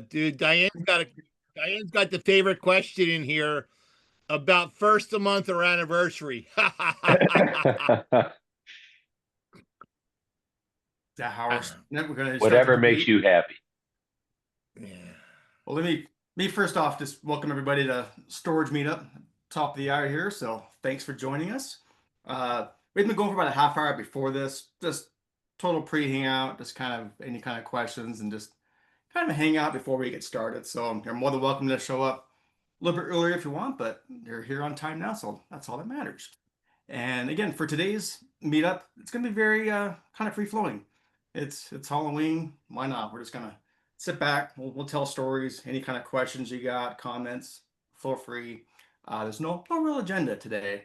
Dude, Diane's got the favorite question in here about first of month or anniversary. Is that how we're going to start Whatever the makes debate? you happy. Yeah. Well, me first off, just welcome everybody to Storage Meetup, top of the hour here. So thanks for joining us. We've been going for about a half hour before this, just total pre-hangout, just kind of any kind of questions and just kind of a hangout before we get started. So you're more than welcome to show up a little bit earlier if you want, but you're here on time now, so that's all that matters. And again, for today's meetup, it's going to be very kind of free flowing. It's Halloween. Why not? We're just gonna sit back. We'll tell stories. Any kind of questions you got, comments, feel free. There's no real agenda today.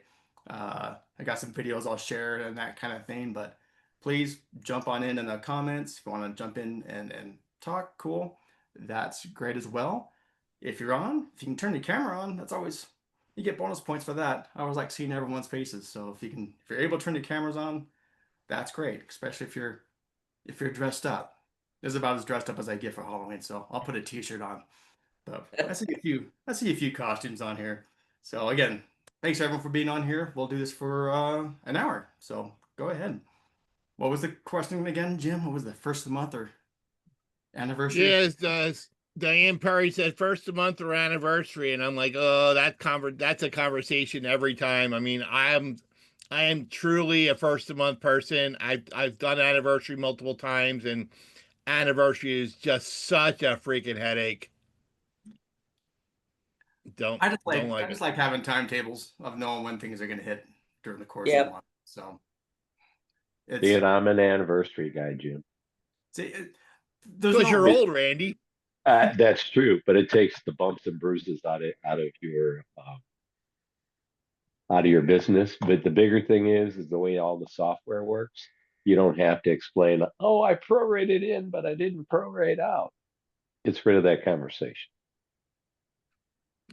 I got some videos I'll share and that kind of thing, but please jump on in the comments if you want to jump in and talk. Cool, that's great as well. If you're on, if you can turn your camera on, that's always, you get bonus points for that. I always like seeing everyone's faces. So if you're able to turn your cameras on, that's great, especially if you're dressed up. This is about as dressed up as I get for Halloween, so I'll put a t-shirt on. But I see a few costumes on here. So again, thanks everyone for being on here. We'll do this for an hour. So go ahead. What was the question again, Jim? What was the first of the month or anniversary? Yes, Diane Perry said first of month or anniversary, and I'm like, oh, that's a conversation every time. I mean, I am truly a first of month person. I've done anniversary multiple times, and anniversary is just such a freaking headache. Don't I like just it. like having timetables of knowing when things are going to hit during the course of the Yep. month. So Being I'm an anniversary guy, Jim. see, there's Because no you're old, Randy. That's true, but it takes the bumps and bruises out of your business. But the bigger thing is the way all the software works. You don't have to explain, oh, I prorated in, but I didn't prorate out. Gets rid of that conversation.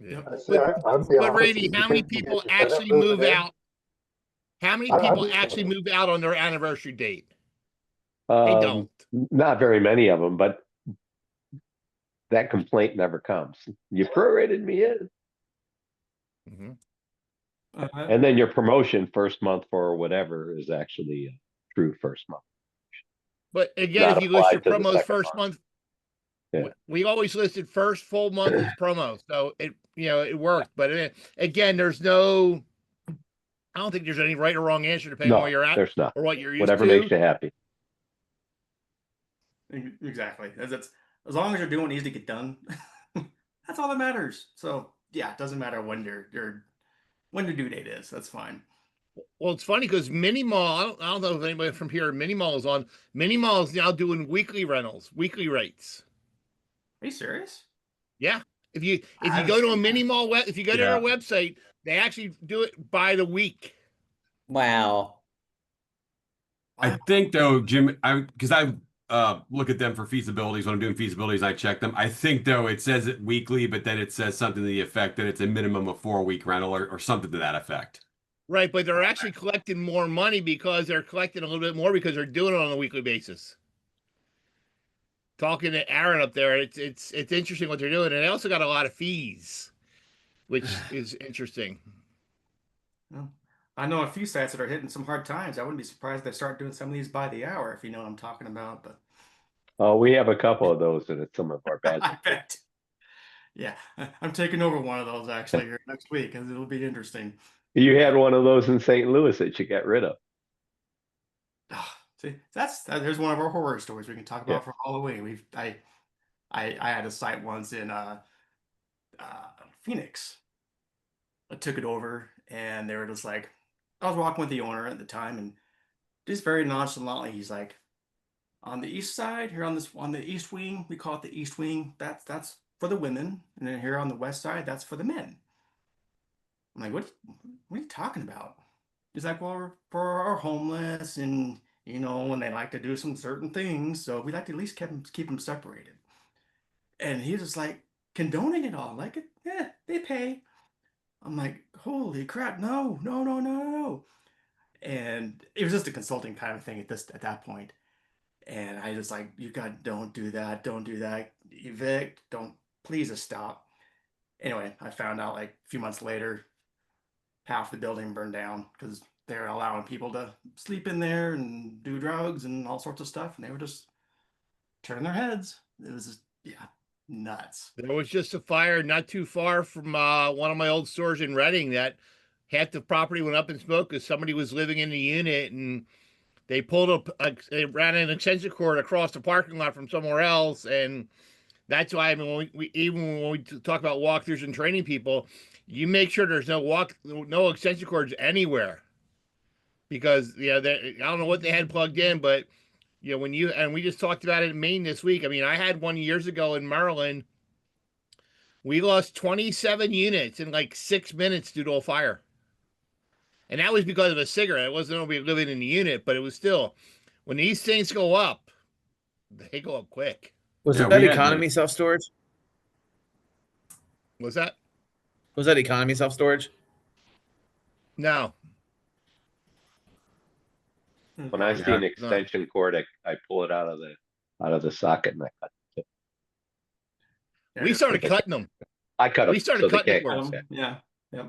Yeah. See, I'd be honest, Randy, you how many get people your tenant actually moving move in. out? How many I'd people be actually move out on their anniversary date? They Um, don't. not very many of them, but that complaint never comes. You prorated me in. And then your promotion first month for whatever is actually a true first month. But again, Not if you list your applied to the promos second first month. month, Yeah. we always listed first full month as promo, so it worked. But again, I don't think there's any right or wrong answer depending on No, where you're at there's not. or what you're used Whatever to. makes you happy. Exactly. As long as you're doing what needs to get done, that's all that matters. So yeah, it doesn't matter when when your due date is. That's fine. Well, it's funny because Mini Mall, I don't know if anybody from here, Mini Mall is on. Mini Mall is now doing weekly rentals, weekly rates. Are you serious? Yeah. If you I haven't go to a seen Mini that. Mall if you go to their website, they actually do it by the week. Wow. I think though, Jim, because I look at them for feasibilities when I'm doing feasibilities, I check them. I think though it says it weekly, but then it says something to the effect that it's a minimum of 4 week rental or something to that effect. Right, but they're actually collecting more money because they're collecting a little bit more because they're doing it on a weekly basis. Talking to Aaron up there, it's interesting what they're doing, and they also got a lot of fees, which is interesting. Well, I know a few sites that are hitting some hard times. I wouldn't be surprised if they start doing some of these by the hour, if you know what I'm talking about. But We have a couple of those and it's some of our bad. I bet. Yeah, I'm taking over one of those actually here next week, because it'll be interesting. You had one of those in St. Louis that you got rid of. See, there's one of our horror stories we can talk about for Halloween. I had a site once in Phoenix. I took it over, and they were just like, I was walking with the owner at the time, and just very nonchalantly, he's like, on the east side, here on the east wing, we call it the east wing. That's for the women, and then here on the west side, that's for the men. I'm like, what are you talking about? He's like, well, for our homeless, and when they like to do some certain things, so we like to at least keep them separated. And he's just like condoning it all, like, yeah, they pay. I'm like, holy crap, no, no, no, no, no. And it was just a consulting kind of thing at that point. And I just like, don't do that. Don't do that. Evict. Don't, please just stop. Anyway, I found out like a few months later, half the building burned down because they're allowing people to sleep in there and do drugs and all sorts of stuff. And they were just turning their heads. It was just, yeah, nuts. There was just a fire not too far from one of my old stores in Reading that half the property went up in smoke because somebody was living in the unit and they pulled up, they ran an extension cord across the parking lot from somewhere else. And that's why, I mean, even when we talk about walkthroughs and training people, you make sure there's no extension cords anywhere, because I don't know what they had plugged in, but we just talked about it in Maine this week. I mean, I had one years ago in Maryland. We lost 27 units in like 6 minutes due to a fire. And that was because of a cigarette. It wasn't nobody living in the unit, but it was still, when these things go up, they go up quick. Was Yeah, that we had economy self-storage? Was that? Was that economy self-storage? No. When I see an no. extension cord, I pull it out of the socket and I cut it. We started cutting them. I cut them We started so they cutting can't. cords. Yeah. Yep.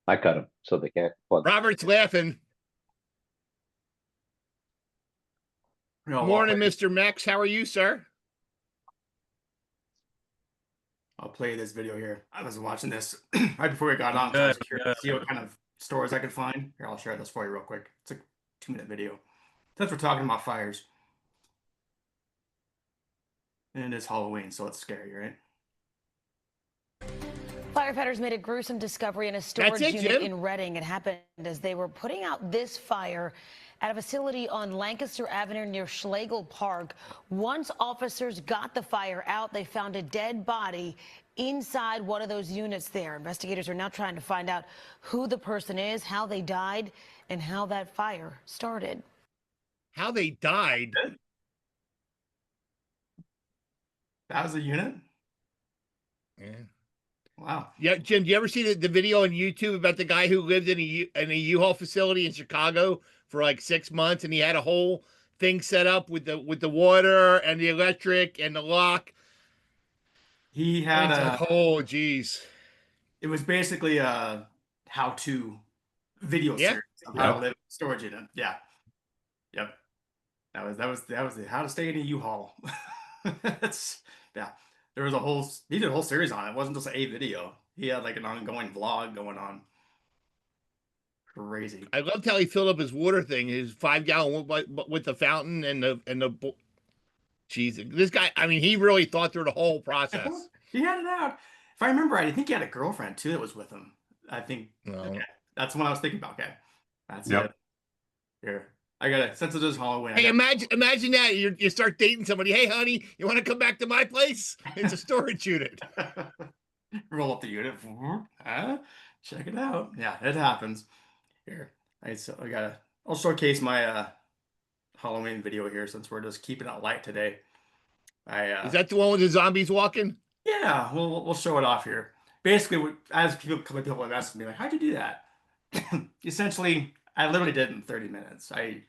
I cut them so they can't plug. Robert's laughing. No, Morning, Mr. Mex. How are you, sir? I'll play this video here. I was watching this right before we got on. So I was curious to see what kind of stores I could find. Here, I'll share this for you real quick. It's a 2-minute video. Since we're talking about fires. And it's Halloween, so it's scary, right? Firefighters made a gruesome discovery in a storage unit in Reading. It happened as they were putting out this fire at a facility on Lancaster Avenue near Schlegel Park. Once officers got the fire out, they found a dead body inside one of those units there. Investigators are now trying to find out who the person is, how they died, and how that fire started. How they died? That was a unit? Yeah. Wow. Yeah, Jim, do you ever see the video on YouTube about the guy who lived in a U-Haul facility in Chicago for like 6 months, and he had a whole thing set up with the water and the electric and the lock? He had oh geez. It was basically a how-to video series of how to live in a storage unit. Yeah. Yep. That was the how to stay in a U-Haul. Yeah. There was he did a whole series on it. It wasn't just a video. He had like an ongoing vlog going on. Crazy. I loved how he filled up his water thing, his 5-gallon with the fountain and the. Jeez, this guy. I mean, he really thought through the whole process. He had it out. If I remember right, I think he had a girlfriend too that was with him. I think. No. Okay, that's what I was thinking about. Okay, that's it. Here, I got it. Since it is Halloween. Hey, imagine that you start dating somebody. Hey, honey, you want to come back to my place? It's a storage unit. Roll up the unit. Check it out. Yeah, it happens. Here, I'll showcase my Halloween video here since we're just keeping it light today. Is that the one with the zombies walking? Yeah, we'll show it off here. Basically, as people have asked me, like, how'd you do that? Essentially, I literally did it in 30 minutes. I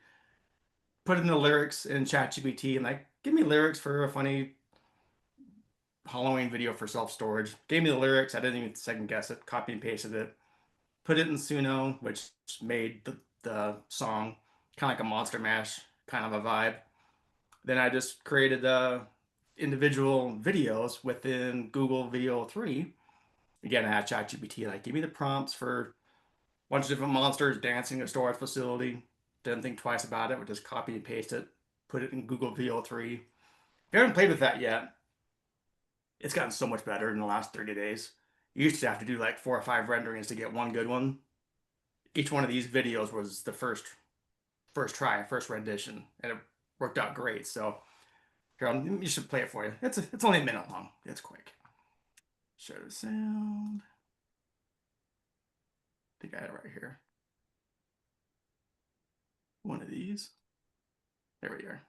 put in the lyrics in ChatGPT and like, give me lyrics for a funny Halloween video for self-storage. Gave me the lyrics. I didn't even second guess it. Copy and pasted it. Put it in Suno, which made the song kind of like a Monster Mash kind of a vibe. Then I just created individual videos within Google Video 3. Again, I had ChatGPT, like, give me the prompts for a bunch of different monsters dancing in a storage facility. Didn't think twice about it. Would just copy and paste it, put it in Google Video 3. If you haven't played with that yet, it's gotten so much better in the last 30 days. You used to have to do like 4 or 5 renderings to get one good one. Each one of these videos was the first try, first rendition, and it worked out great. So here, you should play it for you. It's only a minute long. It's quick. Share the sound. I think I had it right here. One of these. There we are.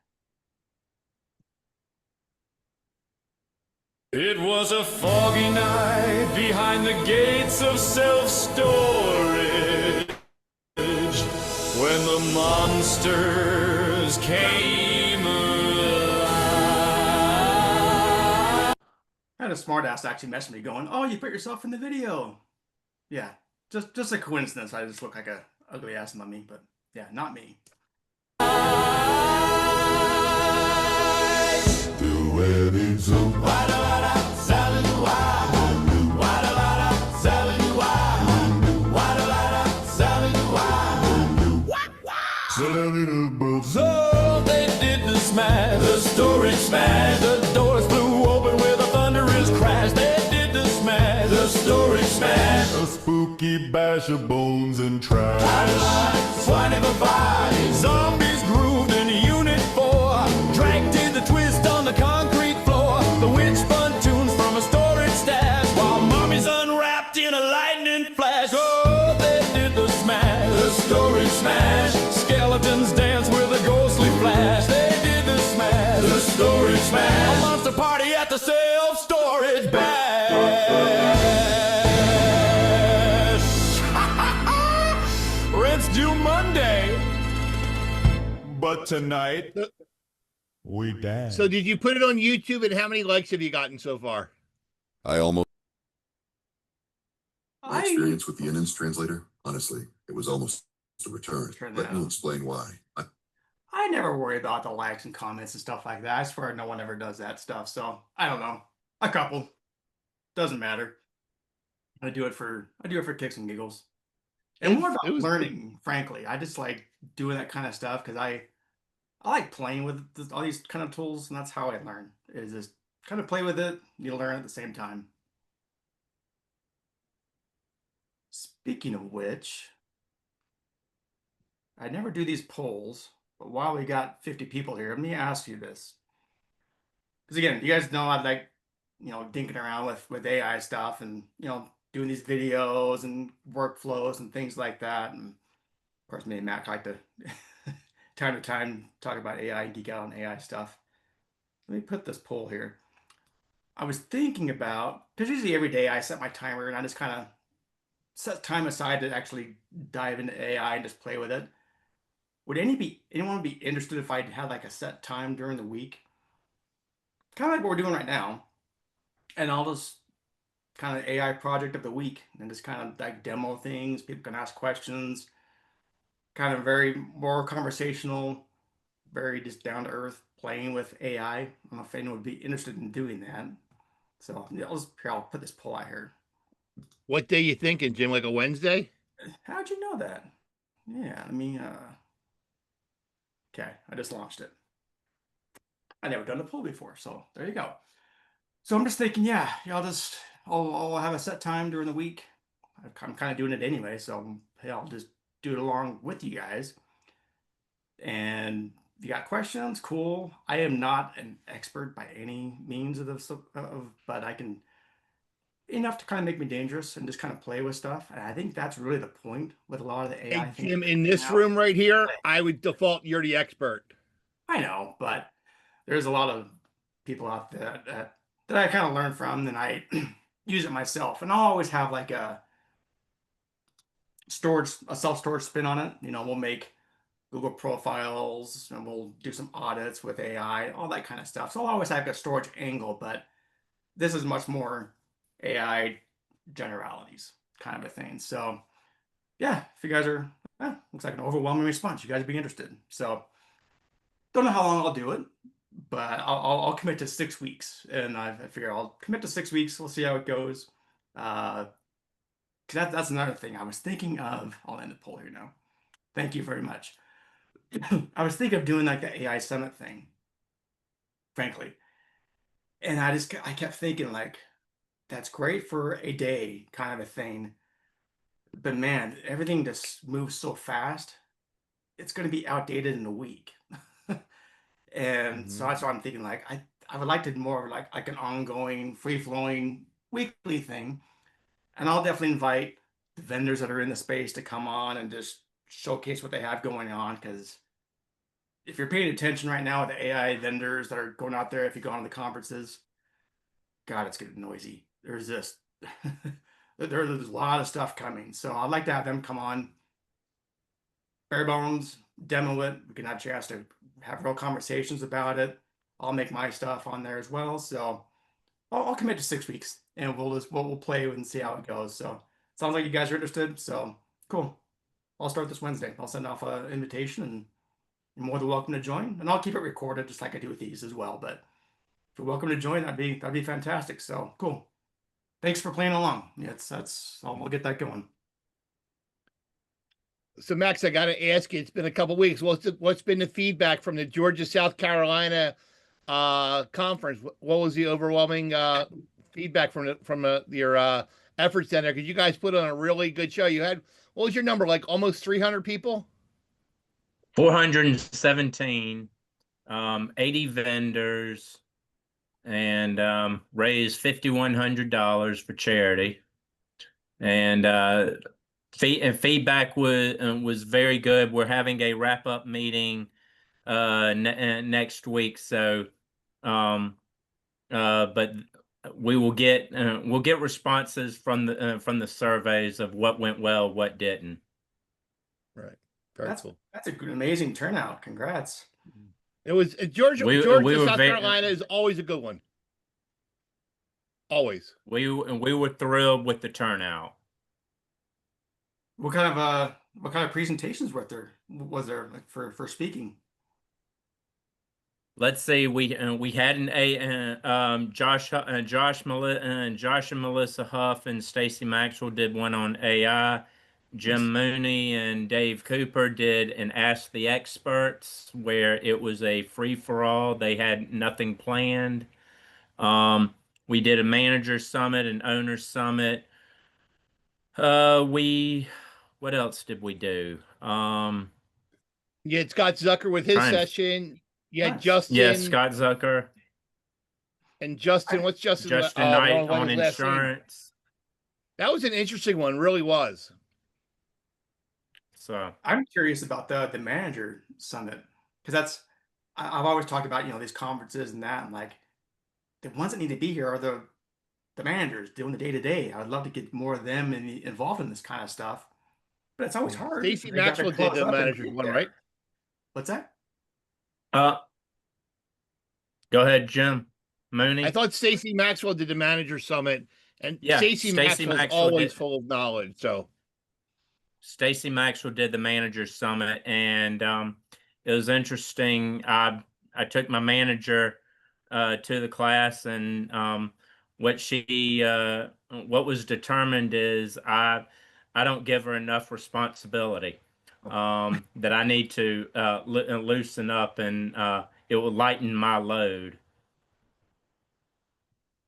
It was a foggy night behind the gates of self-storage when the monsters came alive. had a smart ass actually messaged me going, "Oh, you put yourself in the video." Yeah, just a coincidence. I just look like a ugly ass mummy, but yeah, not me. So they did the smash, the storage smash. The doors flew open with a thunderous crash. They did the smash, the storage smash. A spooky bash of bones and trash. Swine for body. Zombies grooved in Unit 4. Dragged did the twist on the concrete floor. The witch spun tunes from a storage stash. While mummies unwrapped in a lightning flash. Oh, they did the smash, the storage smash. Skeletons dance with a ghostly flash. They did the smash, the storage smash. A monster party at the self-storage bash. Rent's due Monday. But tonight, we dance. So did you put it on YouTube, and how many likes have you gotten so far? I almost my I experience with the Innings translator, honestly, it was almost a return. Turn that Let me on. explain why. I never worry about the likes and comments and stuff like that. I swear no one ever does that stuff. So I don't know. A couple. Doesn't matter. I do it for kicks and giggles. And more about learning, frankly. I just like doing that kind of stuff because I like playing with all these kind of tools, and that's how I learn. Is just kind of play with it, you learn at the same time. Speaking of which, I never do these polls, but while we got 50 people here, let me ask you this. Because again, you guys know I like, dinking around with AI stuff and, doing these videos and workflows and things like that. And of course, me and Mac like to time to time talk about AI and geek out on AI stuff. Let me put this poll here. I was thinking about, because usually every day I set my timer and I just kind of set time aside to actually dive into AI and just play with it. Would anyone be interested if I had like a set time during the week? Kind of like what we're doing right now. And I'll just kind of AI project of the week and just kind of like demo things. People can ask questions. Kind of very more conversational, very just down to earth playing with AI. I don't know if anyone would be interested in doing that. So yeah, I'll put this poll out here. What day you thinking, Jim? Like a Wednesday? How'd you know that? Yeah, let me okay, I just launched it. I never done a poll before, so there you go. So I'm just thinking, yeah, I'll have a set time during the week. I'm kind of doing it anyway, so hey, I'll just do it along with you guys. And if you got questions, cool. I am not an expert by any means but I can enough to kind of make me dangerous and just kind of play with stuff. And I think that's really the point with a lot of the AI Hey, things. Jim, in this room right here, I would default you're the expert. I know, but there's a lot of people out there that I kind of learn from, and I use it myself. And I'll always have like a self-storage spin on it. We'll make Google profiles and we'll do some audits with AI, all that kind of stuff. So I'll always have a storage angle, but this is much more AI generalities kind of a thing. So yeah, if you guys are, looks like an overwhelming response. You guys be interested. So don't know how long I'll do it, but I'll commit to 6 weeks, and I figure I'll commit to 6 weeks. We'll see how it goes. Because that's another thing I was thinking of. I'll end the poll here now. Thank you very much. I was thinking of doing like the AI summit thing, frankly, and I kept thinking like, that's great for a day kind of a thing, but man, everything just moves so fast. It's going to be outdated in a week. And so that's why I'm thinking like I would like to more like an ongoing, free-flowing weekly thing. And I'll definitely invite the vendors that are in the space to come on and just showcase what they have going on. Because if you're paying attention right now with the AI vendors that are going out there, if you go on to the conferences, God, it's getting noisy. There's just there's a lot of stuff coming. So I'd like to have them come on, bare bones, demo it. We can have a chance to have real conversations about it. I'll make my stuff on there as well. So I'll commit to 6 weeks, and we'll play and see how it goes. So sounds like you guys are interested. So cool. I'll start this Wednesday. I'll send off an invitation, and you're more than welcome to join. And I'll keep it recorded just like I do with these as well. But if you're welcome to join, that'd be fantastic. So cool. Thanks for playing along. Yeah, we'll get that going. So Max, I got to ask you, it's been a couple weeks. What's been the feedback from the Georgia South Carolina conference? What was the overwhelming feedback from your efforts down there? Because you guys put on a really good show. You had, what was your number, like almost 300 people? 417, 80 vendors, and raised $5,100 for charity. And feedback was very good. We're having a wrap up meeting next week. So, but we'll get responses from the surveys of what went well, what didn't. Right. Very cool. That's a good, amazing turnout. Congrats. It was Georgia. Georgia, South Carolina is always a good one. Always. We were thrilled with the turnout. What kind of presentations was there like, for speaking? Let's see. We had Josh and Melissa Huff and Stacy Maxwell did one on AI. Jim Mooney and Dave Cooper did an Ask the Experts, where it was a free-for-all. They had nothing planned. We did a manager summit, an owner summit. What else did we do? Yeah, Scott Zucker with his session. Yeah, Nice. Justin. Yeah, Scott Zucker. And Justin, what's Justin? Justin Knight on insurance. That was an interesting one, really was. So I'm curious about the manager summit, because I've always talked about these conferences and that, and like the ones that need to be here are the managers doing the day-to-day. I would love to get more of them involved in this kind of stuff, but it's always hard. Stacey Maxwell did the manager's one, right? What's that? Go ahead, Jim Mooney. I thought Stacey Maxwell did the manager summit, and yeah, Stacey Maxwell is always full of knowledge. So Stacey Maxwell did the manager summit, and it was interesting. I took my manager to the class, and what was determined is I don't give her enough responsibility. That I need to loosen up, and it will lighten my load.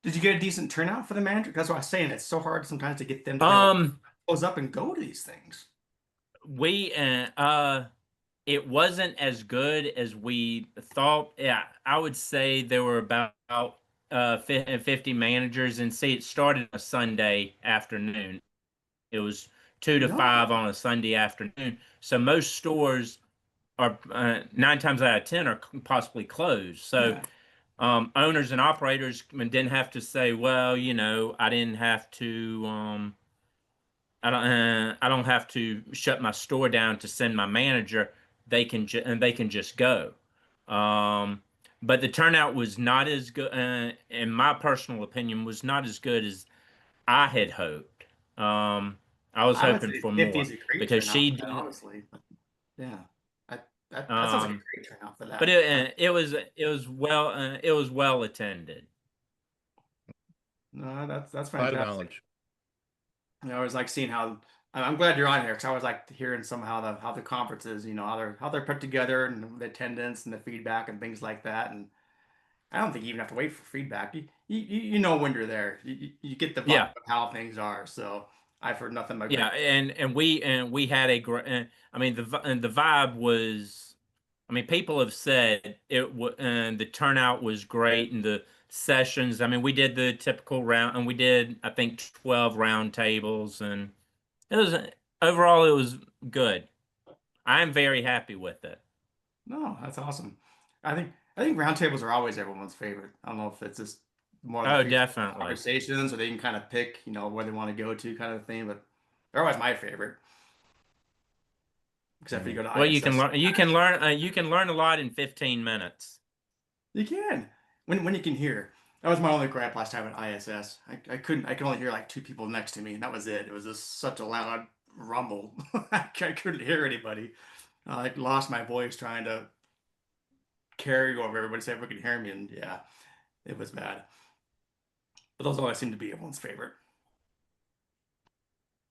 Did you get a decent turnout for the manager? That's what I was saying. It's so hard sometimes to get them to close up and go to these things. It wasn't as good as we thought. Yeah, I would say there were about 50 managers, and see, it started a Sunday afternoon. It was 2 to 5 on a Sunday afternoon. So most stores are 9 times out of 10 are possibly closed. So owners and operators didn't have to say, well, I didn't have to. I don't have to shut my store down to send my manager. They can just go. But the turnout was not as good, in my personal opinion, was not as good as I had hoped. I was hoping for more, because she did, honestly. Yeah, that sounds like a great turnout for that. But it was well attended. No, that's fantastic. I was like seeing how. I'm glad you're on here, because I was like hearing somehow how the conferences, how they're put together, and the attendance and the feedback and things like that. And I don't think you even have to wait for feedback. You know when you're there. You get the vibe of how things are. So I've heard nothing but and we had a great. I mean, the vibe was. I mean, people have said the turnout was great, and the sessions. I mean, we did the typical round, and we did, I think, 12 round tables, and overall it was good. I'm very happy with it. No, that's awesome. I think roundtables are always everyone's favorite. I don't know if it's just more definitely conversations, or they can kind of pick, where they want to go to, kind of thing. But they're always my favorite. Except for you go to well, you can learn a lot in 15 minutes. You can when you can hear. That was my only gripe last time at ISS. I could only hear like two people next to me, and that was it. It was just such a loud rumble. I couldn't hear anybody. I like lost my voice trying to carry over everybody so everyone could hear me, and yeah, it was bad. But those always seem to be everyone's favorite.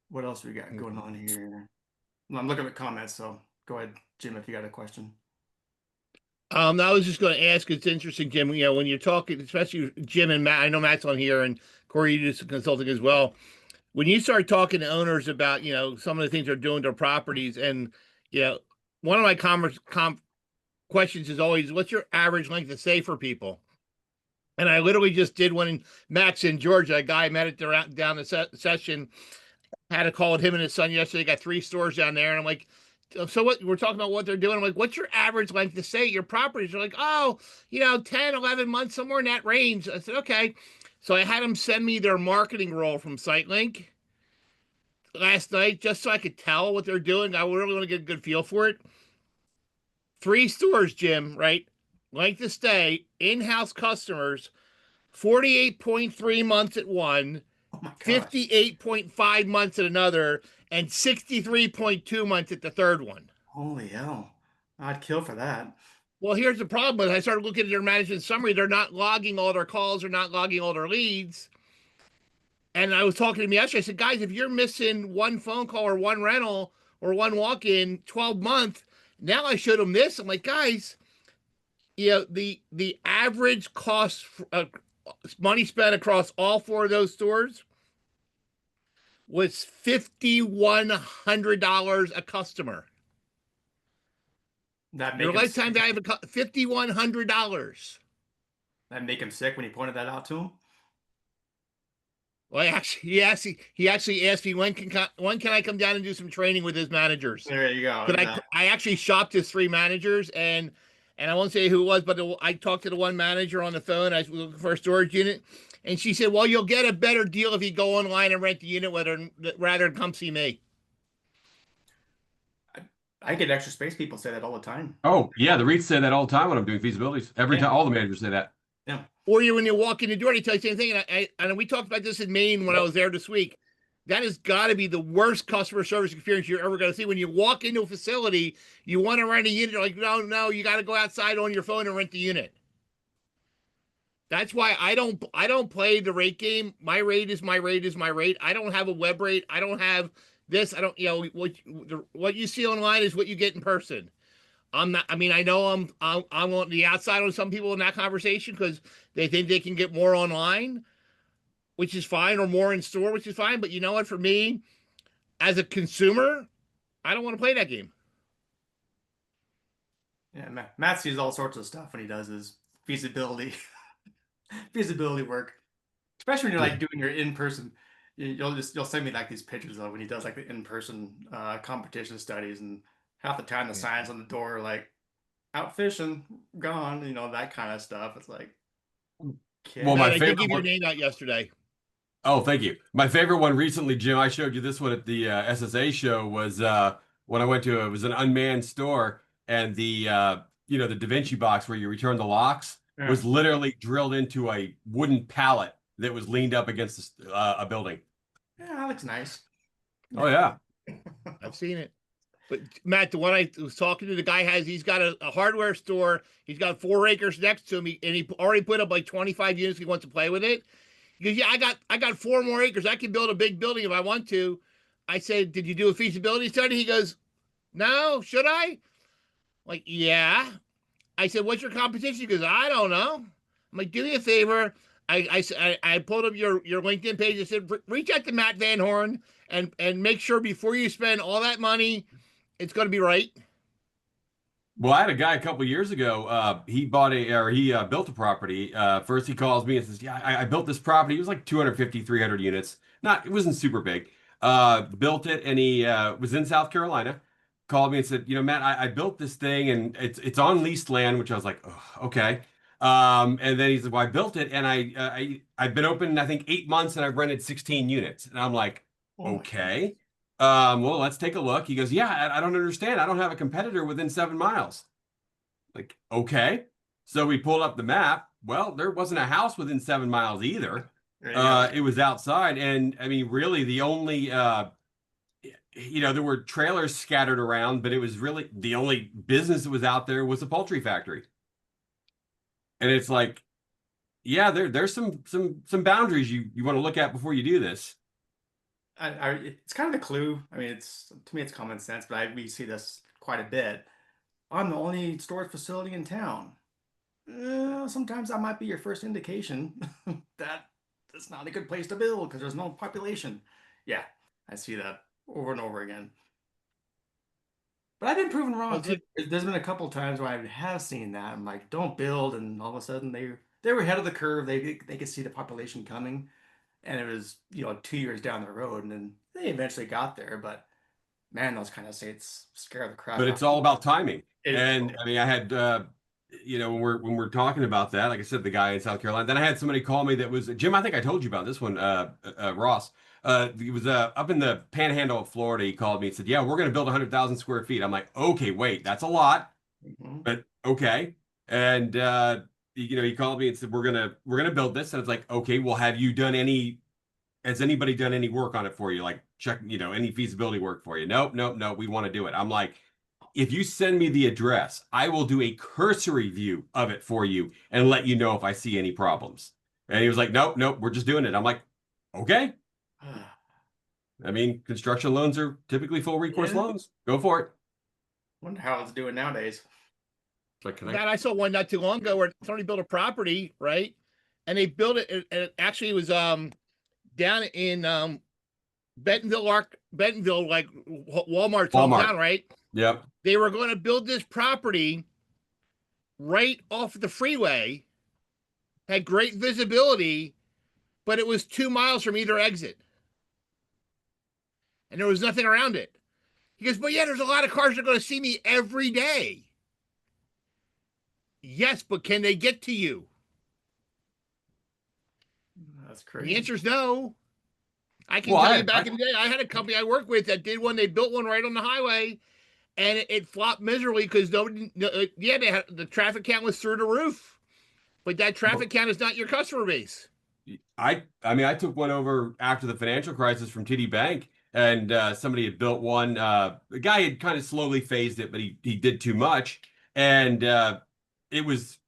What else we got going on here? Well, I'm looking at the comments, so go ahead, Jim, if you got a question. I was just going to ask. It's interesting, Jim. You know, when you're talking, especially Jim and Matt. I know Matt's on here, and Corey, you do some consulting as well. When you start talking to owners about, you know, some of the things they're doing to their properties, and you know, one of my questions is always, "What's your average length of stay for people?" And I literally just did one in Matt's in Georgia. A guy met it down the session. Had a call with him and his son yesterday. Got 3 stores down there, and I'm like, so what, we're talking about what they're doing. I'm like, what's your average length of stay at your properties? They're like, oh, you know, 10, 11 months, somewhere in that range. I said, okay. So I had them send me their marketing role from SiteLink last night, just so I could tell what they're doing. I really want to get a good feel for it. 3 stores, Jim, right? Length of stay, in-house customers, 48.3 months at one, Oh my gosh. 58.5 months at another, and 63.2 months at the third one. Holy hell. I'd kill for that. Well, here's the problem. I started looking at their management summary. They're not logging all their calls. They're not logging all their leads. And I was talking to them yesterday. I said, guys, if you're missing one phone call or one rental or one walk-in 12 month, now I showed them this. I'm like, guys, you know, the average cost, money spent across all 4 of those stores was $5,100 a customer. That Your make lifetime value of $5,100. that make him sick when he pointed that out to him? Well, he actually asked me when can I come down and do some training with his managers. There you go. But I actually shopped his 3 managers, and I won't say who it was, but I talked to the one manager on the phone. I was looking for a storage unit, and she said, well, you'll get a better deal if you go online and rent the unit rather than come see me. I get extra space people say that all the time. Oh, yeah. The REITs say that all the time when I'm doing feasibilities. Every time, all the managers say that. Yeah. Or when you walk in the door, they tell you the same thing. And we talked about this in Maine when I was there this week. That has got to be the worst customer service experience you're ever going to see. When you walk into a facility, you want to rent a unit. You're like, no, you got to go outside on your phone and rent the unit. That's why I don't play the rate game. My rate is my rate is my rate. I don't have a web rate. I don't have this. I don't, you know, what you see online is what you get in person. I'm not, I mean, I know I'm on the outside on some people in that conversation because they think they can get more online, which is fine, or more in store, which is fine. But you know what? For me, as a consumer, I don't want to play that game. Yeah, Matt sees all sorts of stuff when he does his feasibility work, especially when you're like doing your in-person. You'll send me like these pictures of when he does like the in-person competition studies, and half the time the signs on the door are like out fishing, gone, you know, that kind of stuff. It's like, okay. Well, I did give your name out yesterday. Oh, thank you. My favorite one recently, Jim, I showed you this one at the SSA show, was when I went to, it was an unmanned store, and the you know, the Da Vinci box where you return the locks was literally drilled into a wooden pallet that was leaned up against a building. Yeah, that looks nice. Oh yeah, I've seen it. But Matt, the one I was talking to, the guy he's got a hardware store. He's got 4 acres next to him, and he already put up like 25 units. He wants to play with it. He goes, yeah, I got 4 more acres. I can build a big building if I want to. I said, did you do a feasibility study? He goes, no, should I? I'm like, yeah. I said, what's your competition? He goes, I don't know. I'm like, do me a favor. I pulled up your LinkedIn page. I said, reach out to Matt Van Horn and make sure before you spend all that money, it's going to be right. Well, I had a guy a couple of years ago. He built a property. First, he calls me and says, "Yeah, I built this property. It was like 250, 300 units. It wasn't super big. Built it, and he was in South Carolina. Called me and said, you know, Matt, I built this thing, and it's on leased land," which I was like, oh, okay. And then he said, well, I built it, and I've been open, I think, 8 months, and I've rented 16 units. And I'm like, okay. Well, let's take a look. He goes, yeah, I don't understand. I don't have a competitor within 7 miles. Like, okay. So we pulled up the map. well, there wasn't a house within 7 miles either. There you go. It was outside, and I mean, really, the only there were trailers scattered around, but it was really the only business that was out there was a poultry factory. And it's like, yeah, there's some boundaries you want to look at before you do this. It's kind of a clue. I mean, to me, it's common sense, but we see this quite a bit. I'm the only storage facility in town. Sometimes that might be your first indication that it's not a good place to build because there's no population. Yeah, I see that over and over again. But I've been proven wrong too. There's been a couple times where I have seen that. I'm like, don't build, and all of a sudden they were ahead of the curve. They could see the population coming, and it was 2 years down the road, and then they eventually got there. But man, those kind of states scare the crap. But it's all about timing. And Is. I mean, I had when we're talking about that, like I said, the guy in South Carolina. Then I had somebody call me that was Jim. I think I told you about this one. Ross. He was up in the Panhandle of Florida. He called me and said, "Yeah, we're going to build 100,000 square feet." I'm like, "Okay, wait, that's a lot, but okay." And he called me and said, "We're gonna build this." And it's like, "Okay, well, have you done any? Has anybody done any work on it for you? Like check, any feasibility work for you?" Nope. We want to do it. I'm like, if you send me the address, I will do a cursory view of it for you and let you know if I see any problems. And he was like, "Nope, we're just doing it." I'm like, "Okay." I mean, construction loans are typically full recourse loans. Go for it. Wonder how it's doing nowadays. Like, I saw one not too long ago where somebody built a property, right? And they built it, and it actually was down in Bentonville, like Walmart's hometown, right? Yep. They were going to build this property right off the freeway, had great visibility, but it was 2 miles from either exit. And there was nothing around it. He goes, "But yeah, there's a lot of cars that are going to see me every day." Yes, but can they get to you? That's crazy. The answer is no. I can tell you back in the day, I had a company I worked with that did one. They built one right on the highway, and it flopped miserably because the traffic count was through the roof. But that traffic count is not your customer base. I mean, I took one over after the financial crisis from TD Bank, and somebody had built one. The guy had kind of slowly phased it, but he did too much, and it was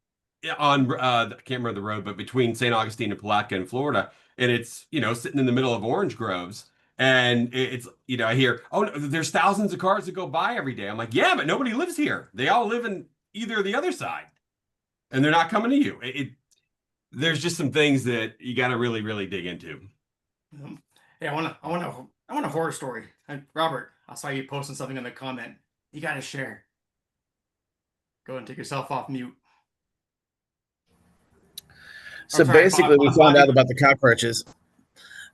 on I can't remember the road, but between St. Augustine and Palatka in Florida, and it's sitting in the middle of orange groves, and it's I hear, "Oh, there's thousands of cars that go by every day." I'm like, "Yeah, but nobody lives here. They all live in either the other side, and they're not coming to you." There's just some things that you got to really, really dig into. Hey, I want a horror story. Robert, I saw you posting something in the comment. You got to share. Go and take yourself off mute. So basically, we found out about the cockroaches.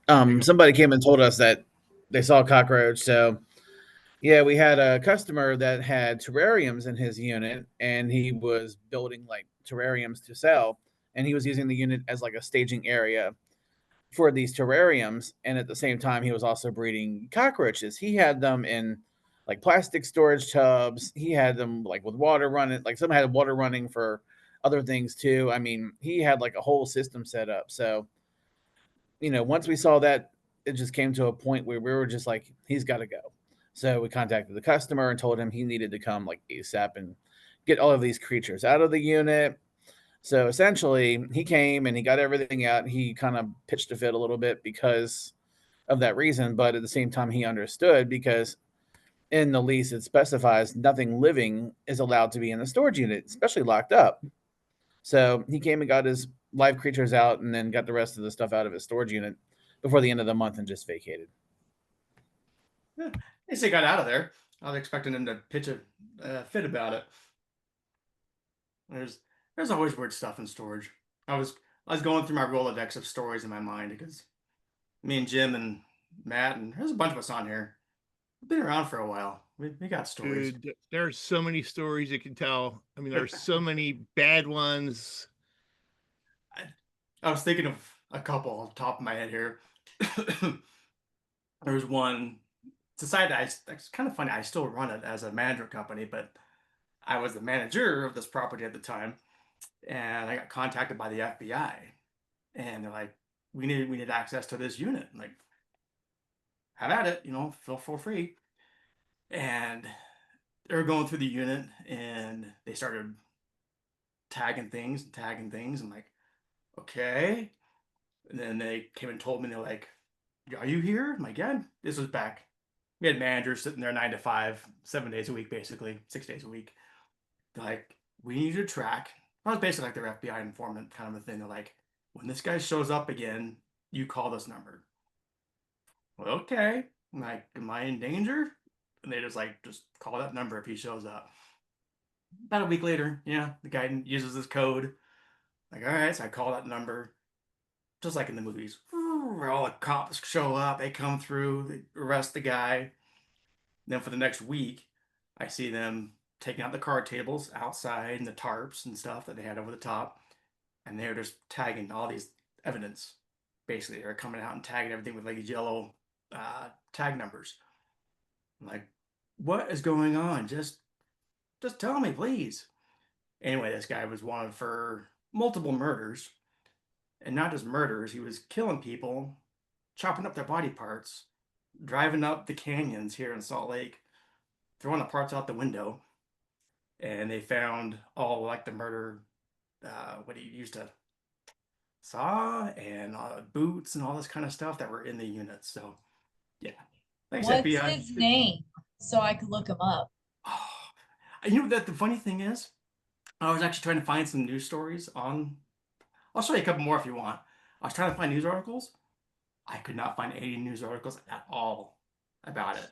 Somebody came and told us that they saw a cockroach. So, yeah, we had a customer that had terrariums in his unit, and he was building like terrariums to sell, and he was using the unit as like a staging area for these terrariums. And at the same time, he was also breeding cockroaches. He had them in like plastic storage tubs. He had them like with water running, like some had water running for other things too. I mean, he had like a whole system set up. So, once we saw that, it just came to a point where we were just like, he's got to go. So we contacted the customer and told him he needed to come like ASAP and get all of these creatures out of the unit. So essentially, he came and he got everything out. He kind of pitched a fit a little bit because of that reason. But at the same time, he understood because in the lease, it specifies nothing living is allowed to be in the storage unit, especially locked up. So he came and got his live creatures out and then got the rest of the stuff out of his storage unit before the end of the month and just vacated. Yeah, at least he got out of there. I was expecting him to pitch a fit about it. There's always weird stuff in storage. I was going through my Rolodex of stories in my mind because me and Jim and Matt and there's a bunch of us on here. We've been around for a while. We got stories. Dude, there's so many stories you can tell. I mean, there's so many bad ones. I was thinking of a couple off the top of my head here. There's one. It's a site that it's kind of funny. I still run it as a management company, but I was the manager of this property at the time. and I got contacted by the FBI, and they're like, we need access to this unit. I'm like, have at it, feel for free. And they were going through the unit, and they started tagging things and tagging things. I'm like, okay. And then they came and told me, they're like, are you here? I'm like, yeah. This was back. We had managers sitting there 9 to 5, 7 days a week, basically 6 days a week. They're like, we need you to track. I was basically like their FBI informant kind of a thing. They're like, when this guy shows up again, you call this number. Well, okay. I'm like, am I in danger? And they just call that number if he shows up. About a week later, yeah, the guy uses this code. Like, all right, so I call that number, just like in the movies. All the cops show up, they come through, they arrest the guy. Then for the next week, I see them taking out the card tables outside and the tarps and stuff that they had over the top. And they're just tagging all these evidence. Basically, they're coming out and tagging everything with like these yellow tag numbers. I'm like, what is going on? Just tell me, please. Anyway, this guy was wanted for multiple murders. And not just murders, he was killing people, chopping up their body parts, driving up the canyons here in Salt Lake, throwing the parts out the window. And they found all like the murder, what he used to saw and boots and all this kind of stuff that were in the units. So, yeah. Thanks, What's FBI. his name? So I could look him up. Oh, you know that the funny thing is, I was actually trying to find some news stories on. I'll show you a couple more if you want. I was trying to find news articles. I could not find any news articles at all about it.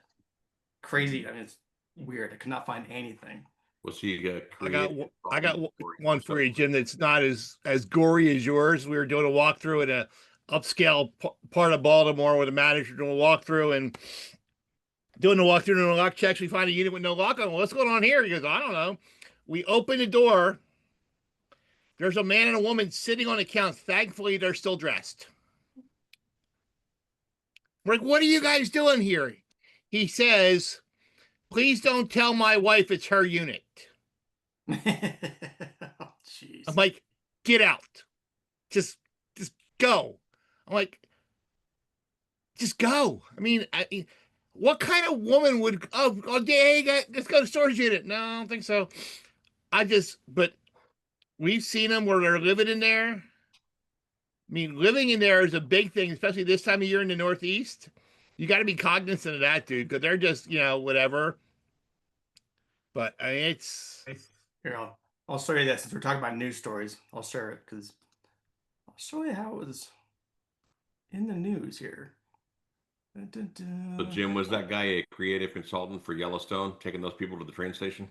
Crazy. I mean, it's weird. I could not find anything. Well, so you I got one for you, Jim. That's not as gory as yours. We were doing a walkthrough in a upscale part of Baltimore with a manager doing a walkthrough and doing the walkthrough and the lock checks. We find a unit with no lock on. Well, what's going on here? He goes, I don't know. We open the door. There's a man and a woman sitting on the couch. Thankfully, they're still dressed. We're like, what are you guys doing here? He says, please don't tell my wife it's her unit. Oh, jeez. I'm like, get out. Just go. I'm like, just go. I mean, what kind of woman would, hey, let's go to storage unit? No, I don't think so. But we've seen them where they're living in there. I mean, living in there is a big thing, especially this time of year in the Northeast. You got to be cognizant of that, dude, because they're just, whatever. But I mean, Here, I'll show you this. Since we're talking about news stories, I'll share it because I'll show you how it was in the news here. Dun, dun, dun. So Jim, was that guy a creative consultant for Yellowstone, taking those people to the train station?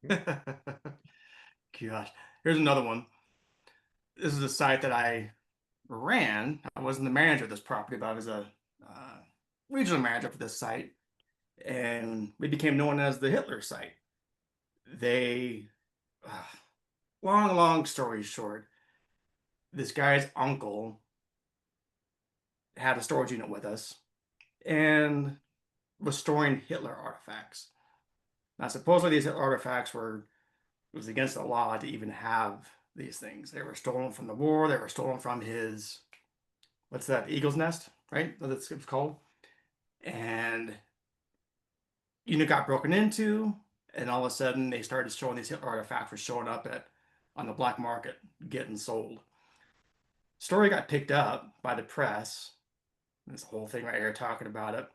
Gosh, here's another one. This is a site that I ran. I wasn't the manager of this property, but I was a regional manager for this site, and we became known as the Hitler site. They, long story short, this guy's uncle had a storage unit with us and was storing Hitler artifacts. Now, supposedly these Hitler artifacts it was against the law to even have these things. They were stolen from the war. They were stolen from his, what's that, Eagle's Nest, right? That's what it's called. And unit got broken into, and all of a sudden they started showing these Hitler artifacts were showing up on the black market, getting sold. Story got picked up by the press. This whole thing right here talking about it.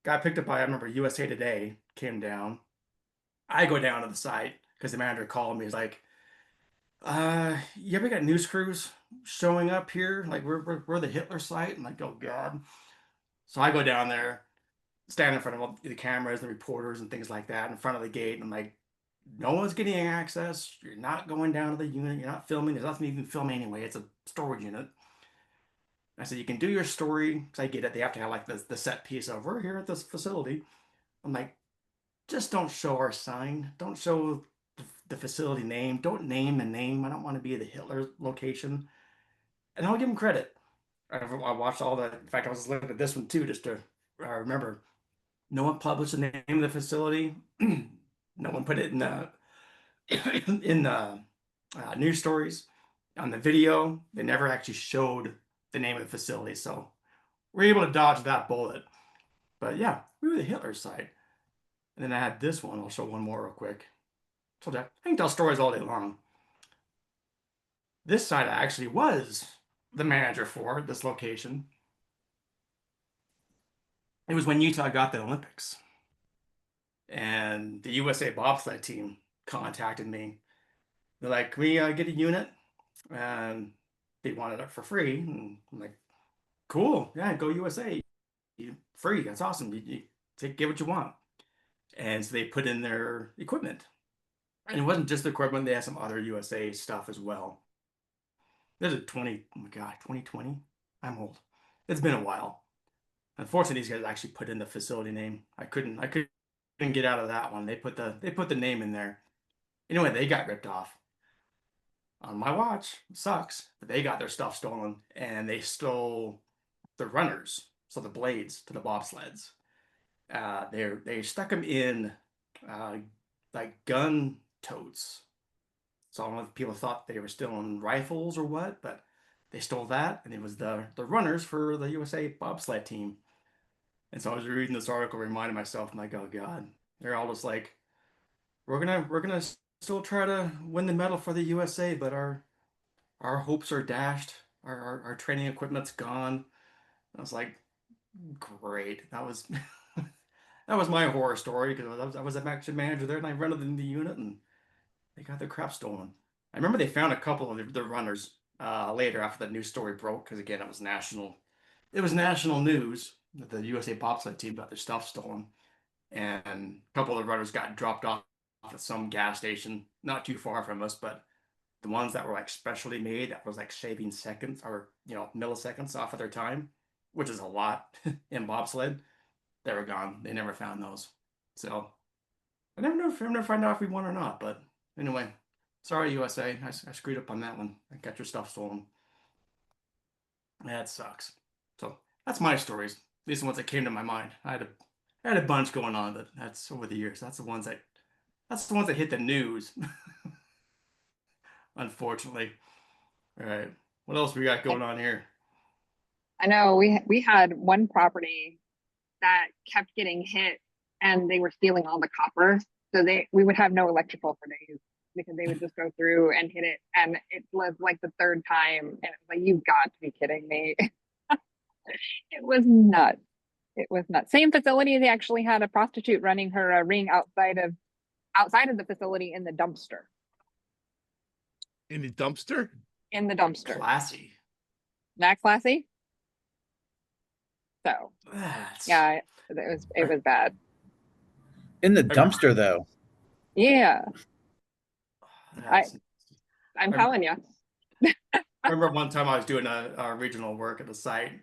Got picked up by, I remember, USA Today came down. I go down to the site because the manager called me. He's like, you ever got news crews showing up here? Like, we're the Hitler site. I'm like, oh, God. So I go down there, stand in front of all the cameras, the reporters and things like that in front of the gate. And I'm like, no one's getting access. You're not going down to the unit. You're not filming. There's nothing you can film anyway. It's a storage unit. I said, you can do your story, because I get it. They have to have like the set piece of, we're here at this facility. I'm like, just don't show our sign. Don't show the facility name. Don't name the name. I don't want to be the Hitler location. And I'll give them credit. I watched all the, in fact, I was looking at this one too, just to remember. No one published the name of the facility. No one put it in the in the news stories, on the video, they never actually showed the name of the facility. So we're able to dodge that bullet. But yeah, we were the Hitler side. And then I had this one. I'll show one more real quick. So I can tell stories all day long. This side I actually was the manager for this location. It was when Utah got the Olympics. And the USA bobsled team contacted me. They're like, can we get a unit? And they wanted it for free. And I'm like, cool. Yeah, go USA. Free. That's awesome. You get what you want. And so they put in their equipment. And it wasn't just the equipment. They had some other USA stuff as well. This is 2020. I'm old. It's been a while. Unfortunately, these guys actually put in the facility name. I couldn't get out of that one. They put the name in there. Anyway, they got ripped off. On my watch. It sucks. But they got their stuff stolen, and they stole the runners, so the blades to the bobsleds. They stuck them in like gun totes. So I don't know if people thought they were stealing rifles or what, but they stole that, and it was the runners for the USA bobsled team. And so I was reading this article, reminding myself, I'm like, oh God, they're all just like, we're gonna still try to win the medal for the USA, but our hopes are dashed. Our training equipment's gone. I was like, great. That was that was my horror story because I was a actually manager there, and I rented in the unit, and they got their crap stolen. I remember they found a couple of the runners later after the news story broke, because again, it was national. It was national news that the USA bobsled team got their stuff stolen, and a couple of the runners got dropped off at some gas station not too far from us, but the ones that were like specially made that was like shaving seconds or milliseconds off of their time, which is a lot in bobsled, they were gone. They never found those. So I never find out if we won or not. But anyway, sorry USA, I screwed up on that one. I got your stuff stolen. That sucks. So that's my stories. These are the ones that came to my mind. I had a bunch going on, but that's over the years. That's the ones that hit the news. Unfortunately. All right. What else we got going on here? I know we had one property that kept getting hit, and they were stealing all the copper. So we would have no electrical for days because they would just go through and hit it. And it was like the third time, and it was like, you've got to be kidding me. It was nuts. It was nuts. Same facility, they actually had a prostitute running her ring outside of the facility in the dumpster. In the dumpster? In the dumpster. Classy. Not classy? So yeah, it was bad. In the dumpster though. Yeah. I'm telling you. I remember one time I was doing a regional work at the site,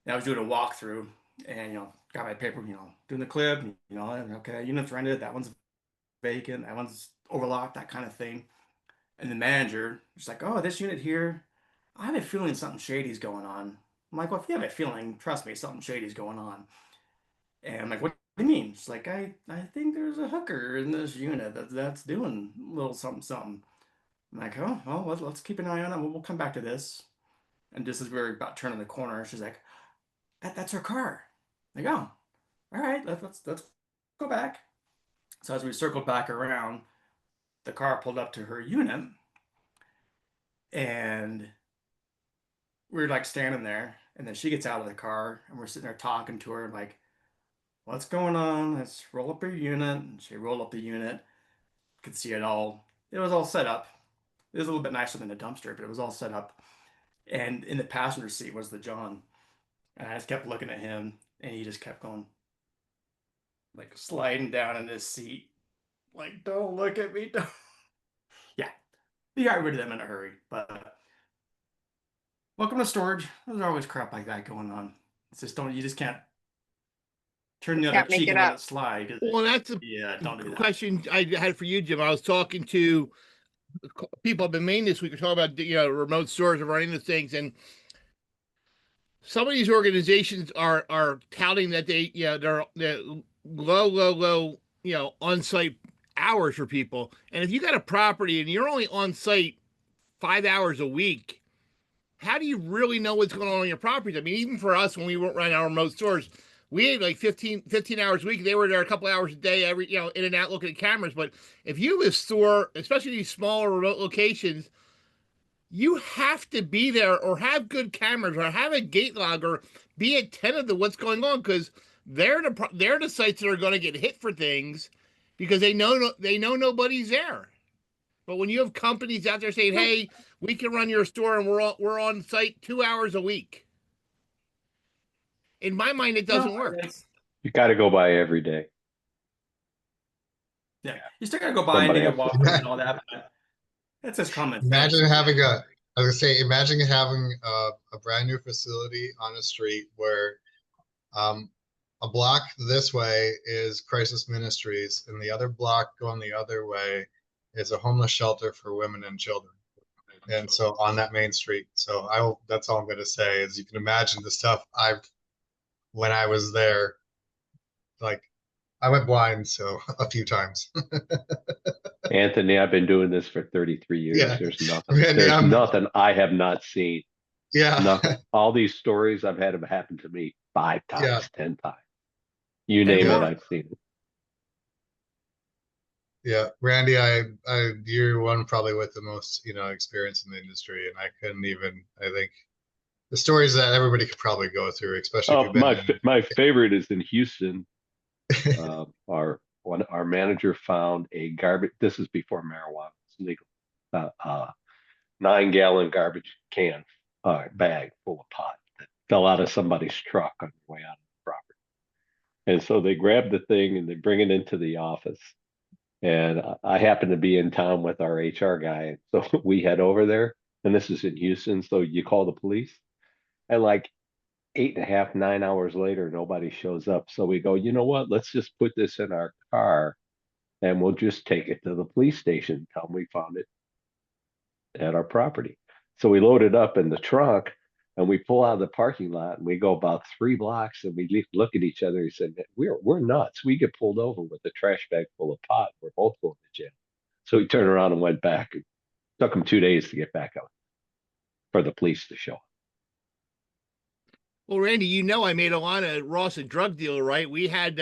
and I was doing a walkthrough, and got my paper, doing the clip, okay, unit's rented, that one's vacant, that one's overlocked, that kind of thing. And the manager was like, oh, this unit here, I have a feeling something shady's going on. I'm like, well, if you have a feeling, trust me, something shady's going on. And I'm like, what do you mean? She's like, I think there's a hooker in this unit that's doing a little something, something. I'm like, oh, well, let's keep an eye on it. We'll come back to this. And just as we were about turning the corner, she's like, that's her car. I go, all right, let's go back. So as we circled back around, the car pulled up to her unit, and we were like standing there, and then she gets out of the car, and we're sitting there talking to her, like, what's going on? Let's roll up your unit. And she rolled up the unit. Could see it all. It was all set up. It was a little bit nicer than the dumpster, but it was all set up. And in the passenger seat was the John. And I just kept looking at him, and he just kept going, like sliding down in his seat. Like, don't look at me. Don't. Yeah, we got rid of them in a hurry. But welcome to storage. There's always crap like that going on. It's just you just can't turn the other cheek and let it slide. Well, that's a don't do that. question I had for you, Jim. I was talking to people up in Maine this week. We're talking about remote storage and running the things, and some of these organizations are touting that they're low on-site hours for people. And if you got a property and you're only on site 5 hours a week, how do you really know what's going on your property? I mean, even for us, when we were running our remote stores, we had like 15 hours a week. They were there a couple hours a day, every, in and out looking at cameras. But if you have a store, especially these smaller remote locations, you have to be there or have good cameras or have a gate log or be attentive to what's going on, because they're the sites that are going to get hit for things because they know nobody's there. But when you have companies out there saying, "Hey, we can run your store and we're on site 2 hours a week," in my mind, it doesn't work. You got to go by every day. Yeah, you still got to go by and do your walkthrough and all that. But that's just common. Imagine having imagine having a brand new facility on a street where a block this way is crisis ministries and the other block going the other way is a homeless shelter for women and children. And so on that main street. So that's all I'm going to say is you can imagine the stuff when I was there, like I went blind so a few times. Anthony, I've been doing this for 33 years. Yeah. There's nothing. Nothing I have not seen. Yeah. Nothing. All these stories I've had them happen to me 5 times, Yeah. 10 times. You name it, I've seen it. Yeah, Randy, you're one probably with the most, experience in the industry, and I couldn't even. I think the stories that everybody could probably go through, especially if you've been my favorite is in Houston. Our manager found a garbage. This is before marijuana was legal. 9-gallon garbage can bag full of pot that fell out of somebody's truck on the way out of the property. And so they grab the thing and they bring it into the office. And I happen to be in town with our HR guy. So we head over there, and this is in Houston. So you call the police, and like 8.5, 9 hours later, nobody shows up. So we go, you know what? Let's just put this in our car and we'll just take it to the police station. Tell them we found it at our property. So we load it up in the trunk and we pull out of the parking lot and we go about 3 blocks and we look at each other. He said, we're nuts. We get pulled over with a trash bag full of pot. We're both going to jail. So we turned around and went back. It took him 2 days to get back out for the police to show up. Well, Randy, I made a lot of Ross a drug dealer, right? We had,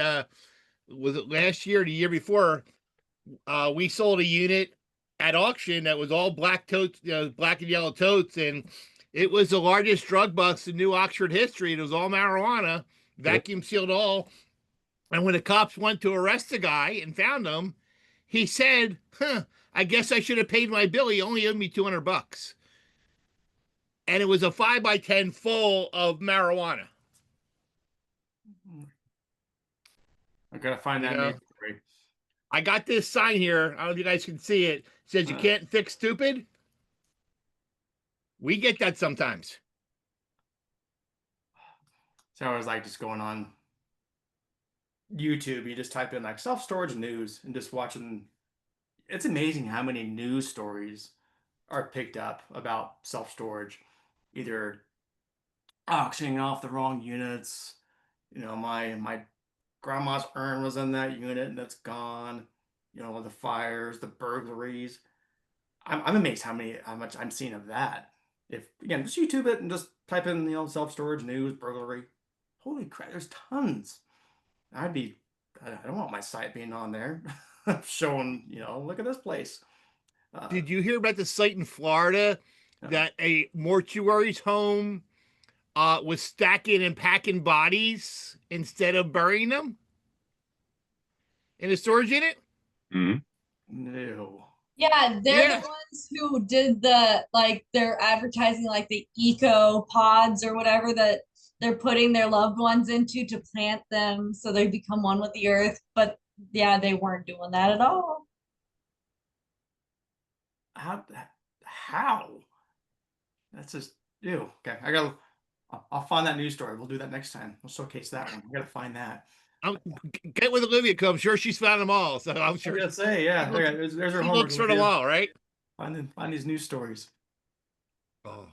was it last year or the year before, we sold a unit at auction that was all black totes, black and yellow totes, and it was the largest drug bust in New Oxford history. It was all marijuana, vacuum sealed all. And when the cops went to arrest the guy and found him, he said, I guess I should have paid my bill. He only owed me $200. And it was a 5x10 full of marijuana. I gotta find that. I got this sign here. I don't know if you guys can see it. It says you can't fix stupid. We get that sometimes. So I was like just going on YouTube. You just type in like self-storage news and just watching. It's amazing how many news stories are picked up about self-storage, either auctioning off the wrong units. My grandma's urn was in that unit and it's gone. The fires, the burglaries. I'm amazed how much I'm seeing of that. If again, just YouTube it and just type in self-storage news burglary. Holy crap, there's tons. I don't want my site being on there showing look at this place. Did you hear about the site in Florida that a mortuary's home was stacking and packing bodies instead of burying them in a storage unit? Mm-hmm. No. Yeah, they're the ones who did they're advertising like the eco pods or whatever that they're putting their loved ones into to plant them so they become one with the earth. But yeah, they weren't doing that at all. How? That's just ew. Okay, I'll find that news story. We'll do that next time. We'll showcase that one. I gotta find that. Get with Olivia, because I'm sure she's found them all. So I'm sure. I was gonna say, yeah. There's her homework. Looks for them all, right? Find these news stories. Oh,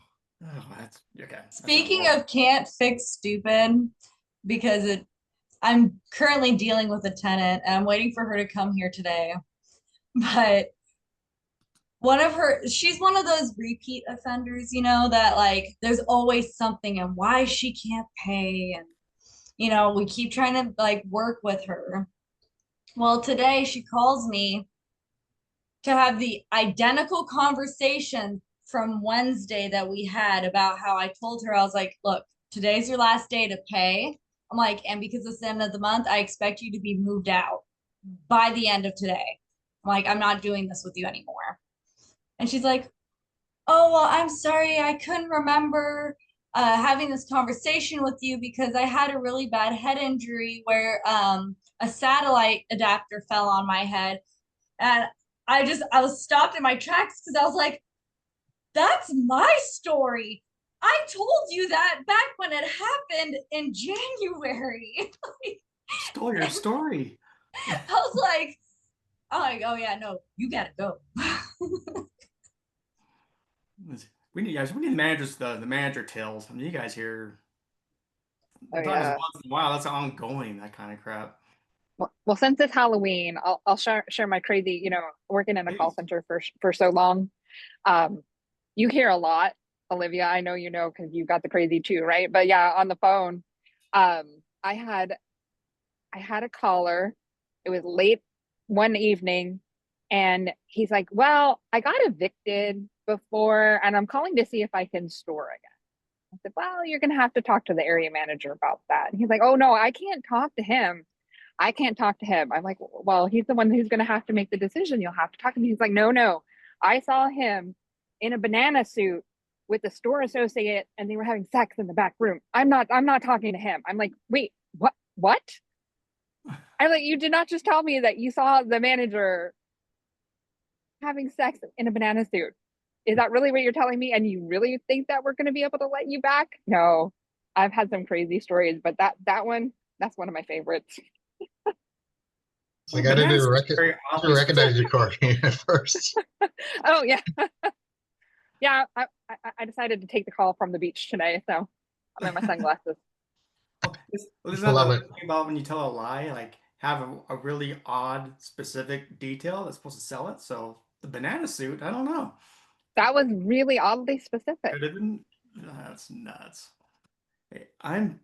that's okay. Speaking of can't fix stupid, because I'm currently dealing with a tenant and I'm waiting for her to come here today. but she's one of those repeat offenders, that like there's always something and why she can't pay. And, we keep trying to like work with her. Well, today she calls me to have the identical conversation from Wednesday that we had about how I told her, I was like, look, today's your last day to pay. I'm like, and because it's the end of the month, I expect you to be moved out by the end of today. I'm like, I'm not doing this with you anymore. And she's like, oh, well, I'm sorry. I couldn't remember having this conversation with you because I had a really bad head injury where a satellite adapter fell on my head. And I was stopped in my tracks because I was like, that's my story. I told you that back when it happened in January. Stole your story. I was like, oh yeah, no, you gotta go. We need managers, the manager tales. I mean, you guys hear. Oh, Not yeah. just once in a while. That's ongoing. That kind of crap. Well, since it's Halloween, I'll share my crazy, working in a call center for so long. You hear a lot, Olivia. I know you know because you got the crazy too, right? But yeah, on the phone, I had a caller. It was late one evening, and he's like, "Well, I got evicted before, and I'm calling to see if I can store again." I said, "Well, you're gonna have to talk to the area manager about that." And he's like, "Oh no, I can't talk to him. I can't talk to him." I'm like, "Well, he's the one who's going to have to make the decision. You'll have to talk to him." He's like, no, I saw him in a banana suit with the store associate and they were having sex in the back room. I'm not talking to him. I'm like, wait, what? I'm like, you did not just tell me that you saw the manager having sex in a banana suit. Is that really what you're telling me? And you really think that we're going to be able to let you back? No, I've had some crazy stories, but that's one of my favorites. Like I didn't recognize you, Courtney, at first. Oh yeah. Yeah, I decided to take the call from the beach today, so I'm in my sunglasses. Isn't that the thing about when you tell a lie, like have a really odd specific detail that's supposed to sell it? So the banana suit, I don't know. That was really oddly specific. Could have been. That's nuts. Hey, I'm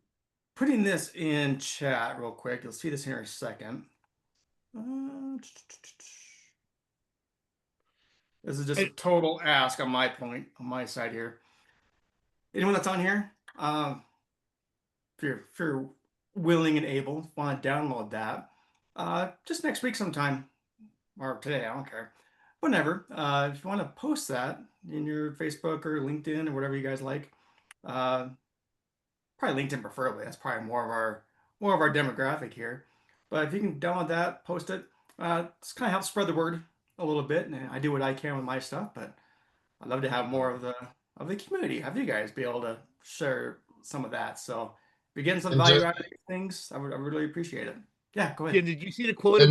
putting this in chat real quick. You'll see this here in a second. This is just a total ask on my side here. Anyone that's on here, if you're willing and able, want to download that, just next week sometime, or today, I don't care, whenever. If you want to post that in your Facebook or LinkedIn or whatever you guys like, probably LinkedIn preferably. That's probably more of our demographic here. But if you can download that, post it, it's kind of helps spread the word a little bit. And I do what I can with my stuff, but I'd love to have more of the community. Have you guys be able to share some of that? So if you're getting some value out of these things, I would really appreciate it. Yeah, go ahead. Jim, did you see the quote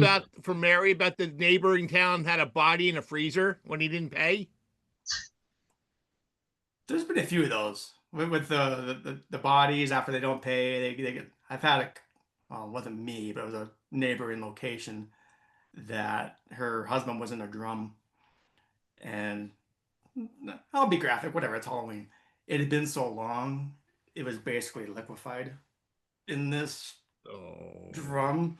from Mary about the neighboring town had a body in a freezer when he didn't pay? There's been a few of those with the bodies after they don't pay. They get. I've had it wasn't me, but it was a neighboring location that her husband was in a drum, and I'll be graphic, whatever. It's Halloween. It had been so long, it was basically liquefied in this drum.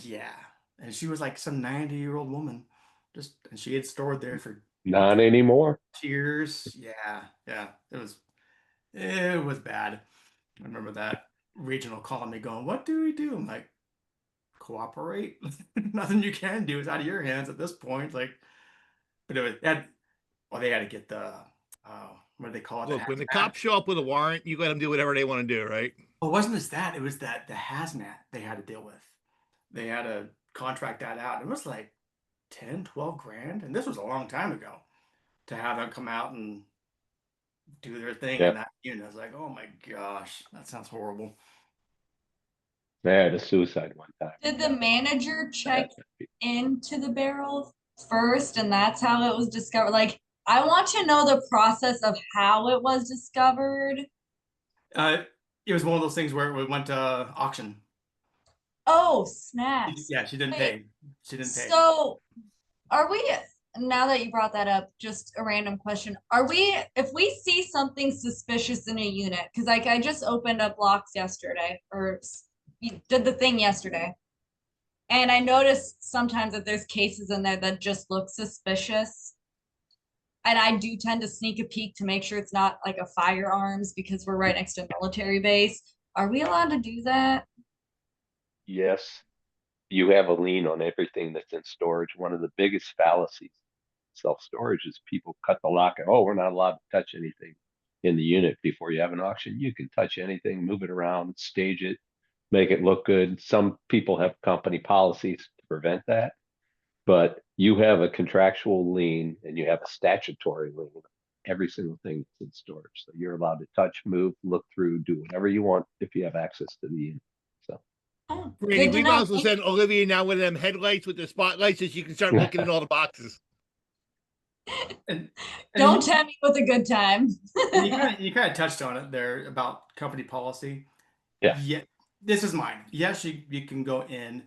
Yeah, and she was like some 90-year-old woman, and she had stored there for not anymore. Years. Yeah. It was bad. I remember that regional calling me going, "What do we do?" I'm like, "Cooperate." Nothing you can do is out of your hands at this point. Like, but they had to get the what do they call it? Look, when the cops show up with a warrant, you let them do whatever they want to do, right? Well, it wasn't just that. It was that the hazmat they had to deal with. They had to contract that out. It was like 10, 12 grand. And this was a long time ago to have them come out and do their thing in that unit. I was like, oh my gosh, that sounds horrible. They had a suicide one time. Did the manager check into the barrel first and that's how it was discovered? Like, I want to know the process of how it was discovered. It was one of those things where it went to auction. Oh, snaps. Yeah, she didn't pay. She didn't pay. So Are we, now that you brought that up, just a random question. Are we, if we see something suspicious in a unit, because like I just opened up locks yesterday, or did the thing yesterday, and I noticed sometimes that there's cases in there that just look suspicious. And I do tend to sneak a peek to make sure it's not like a firearms because we're right next to a military base. Are we allowed to do that? Yes, you have a lien on everything that's in storage. One of the biggest fallacies self-storage is people cut the lock and, oh, we're not allowed to touch anything in the unit before you have an auction. You can touch anything, move it around, stage it, make it look good. Some people have company policies to prevent that, but you have a contractual lien and you have a statutory lien on every single thing that's in storage. So you're allowed to touch, move, look through, do whatever you want if you have access to the unit. So Oh, Randy, good to we know. might as well send Olivia now with them headlights with the spotlights so you can start looking in all the boxes. And Don't tempt me with a good time. you kind of touched on it there about company policy. yeah, This is mine. Yes, you can go in.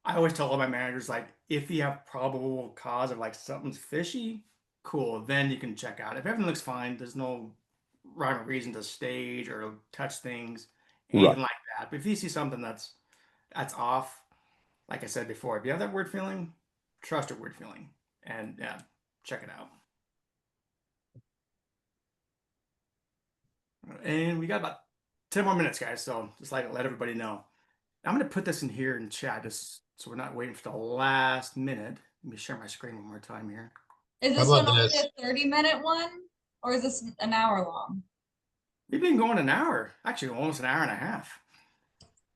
I always tell all my managers, like, if you have probable cause of like something's fishy, cool, then you can check out. If everything looks fine, there's no rhyme or reason to stage or touch things, anything right. like that. But if you see something that's off, like I said before, if you have that weird feeling, trust your weird feeling, and yeah, check it out. And we got about 10 more minutes, guys. So just like let everybody know. I'm going to put this in here in chat just so we're not waiting for the last minute. Let me share my screen one more time here. Is How this about one only this? a 30-minute one? Or is this an hour long? We've been going an hour, actually almost an hour and a half.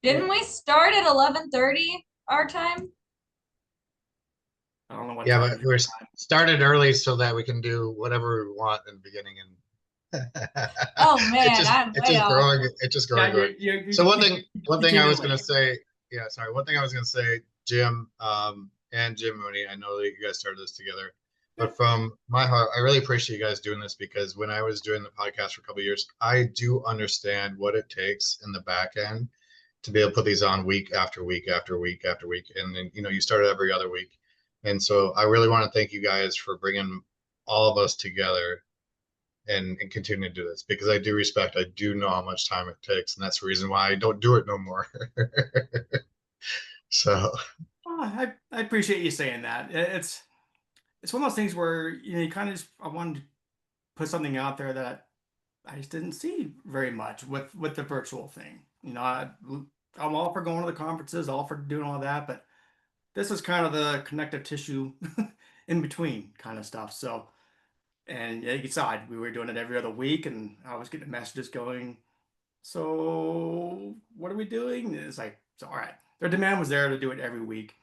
Didn't we start at 11:30 our time? I don't know what Yeah, time. but we're started early so that we can do whatever we want in the beginning, and Oh man, I'm it's way just off. growing. It's just growing. So one thing I was gonna say, yeah, sorry. One thing I was gonna say, Jim, and Jim Mooney. I know that you guys started this together, but from my heart, I really appreciate you guys doing this because when I was doing the podcast for a couple of years, I do understand what it takes in the back end to be able to put these on week after week after week after week, and then you start every other week. And so I really want to thank you guys for bringing all of us together and continue to do this because I do know how much time it takes. And that's the reason why I don't do it no more. So I appreciate you saying that. It's one of those things where, you kind of I wanted to put something out there that I just didn't see very much with the virtual thing. I'm all for going to the conferences, all for doing all that, but this is kind of the connective tissue in between kind of stuff. So, and yeah, you saw it. We were doing it every other week, and I was getting messages going, so what are we doing? And it's like, so all right. Their demand was there to do it every week.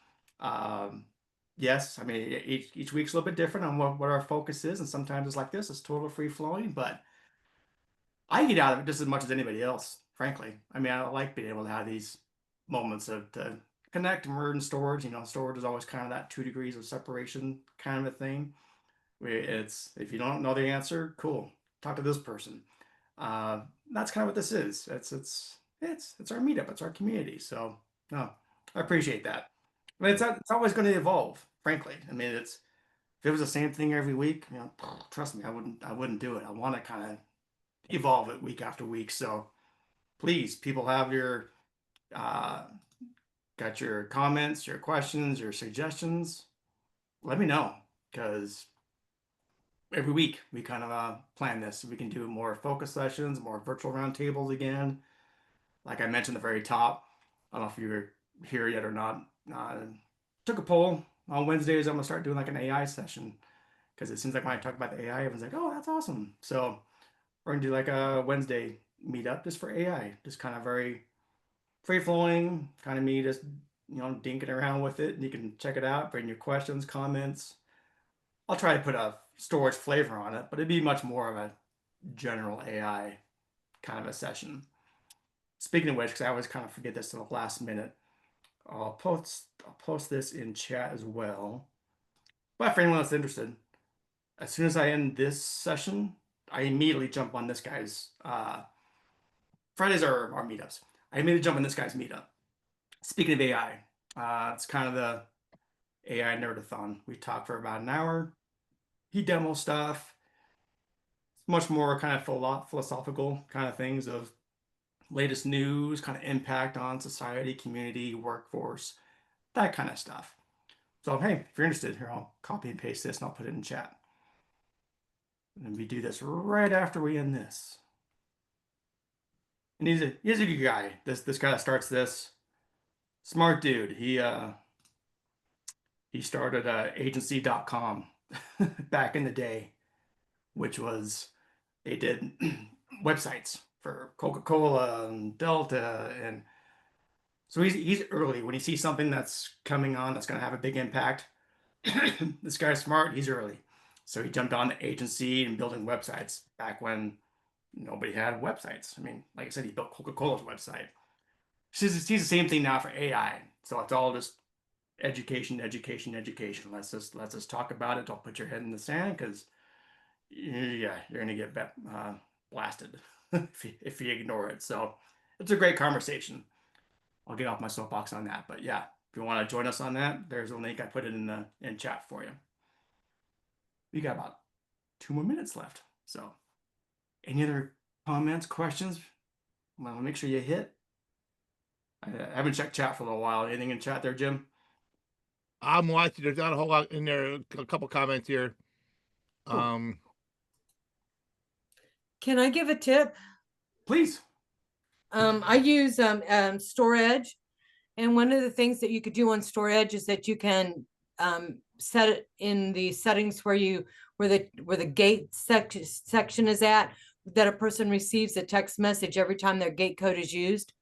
Yes, I mean each week's a little bit different on what our focus is, and sometimes it's like this, it's total free flowing, but I get out of it just as much as anybody else, frankly. I mean, I like being able to have these moments of to connect, merge, and storage. Storage is always kind of that 2 degrees of separation kind of a thing. It's if you don't know the answer, cool, talk to this person. That's kind of what this is. It's our meetup, it's our community. So no, I appreciate that. I mean, it's always going to evolve, frankly. I mean, if it was the same thing every week, trust me, I wouldn't do it. I want to kind of evolve it week after week. So please, people have your got your comments, your questions, your suggestions. Let me know because every week we kind of plan this. We can do more focus sessions, more virtual roundtables again. Like I mentioned at the very top, I don't know if you're here yet or not. Took a poll on Wednesdays. I'm gonna start doing like an AI session because it seems like when I talk about the AI, everyone's like, "Oh, that's awesome." So we're gonna do like a Wednesday meetup just for AI, just kind of very free flowing, kind of me just dinking around with it, and you can check it out, bring your questions, comments. I'll try to put a storage flavor on it, but it'd be much more of a general AI kind of a session. Speaking of which, because I always kind of forget this to the last minute, I'll post this in chat as well. But for anyone that's interested, as soon as I end this session, I immediately jump on this guy's Fridays are our meetups. I immediately jump on this guy's meetup. Speaking of AI, it's kind of AI Nerdathon. We talked for about an hour. He demo stuff, much more kind of philosophical kind of things of latest news, kind of impact on society, community, workforce, that kind of stuff. So, hey, if you're interested, here, I'll copy and paste this and I'll put it in chat. And we do this right after we end this. And he's a good guy. This guy that starts this, smart dude. He started agency.com back in the day, which was they did websites for Coca-Cola and Delta, and so he's early. When he sees something that's coming on that's going to have a big impact, this guy's smart. He's early, so he jumped on the agency and building websites back when nobody had websites. I mean, like I said, he built Coca-Cola's website. He's the same thing now for AI. So it's all just education. Let's just talk about it. Don't put your head in the sand, because yeah, you're gonna get blasted if you ignore it. So it's a great conversation. I'll get off my soapbox on that, but yeah, if you want to join us on that, there's a link. I put it in chat for you. We got about 2 more minutes left. So any other comments, questions? Well, make sure you hit. I haven't checked chat for a little while. Anything in chat there, Jim? I'm watching. There's not a whole lot in there. A couple comments here. Cool. Can I give a tip? Please. I use StorEdge, and one of the things that you could do on StorEdge is that you can set it in the settings where the gate section is at, that a person receives a text message every time their gate code is used.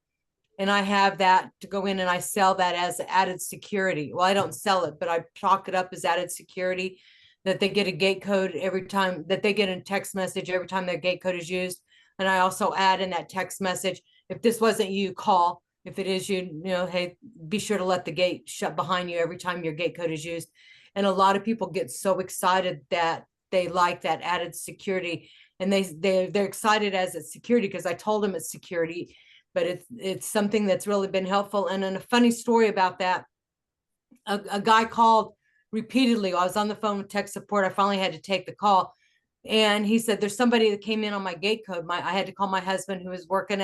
And I have that to go in and I sell that as added security. Well, I don't sell it, but I chalk it up as added security, that they get a gate code every time, that they get a text message every time their gate code is used. And I also add in that text message, if this wasn't you, call. If it is you, hey, be sure to let the gate shut behind you every time your gate code is used. And a lot of people get so excited that they like that added security, and they're excited as it's security because I told them it's security, but it's something that's really been helpful. And then a funny story about that, a guy called repeatedly. I was on the phone with tech support. I finally had to take the call. And he said, there's somebody that came in on my gate code. I had to call my husband, who was working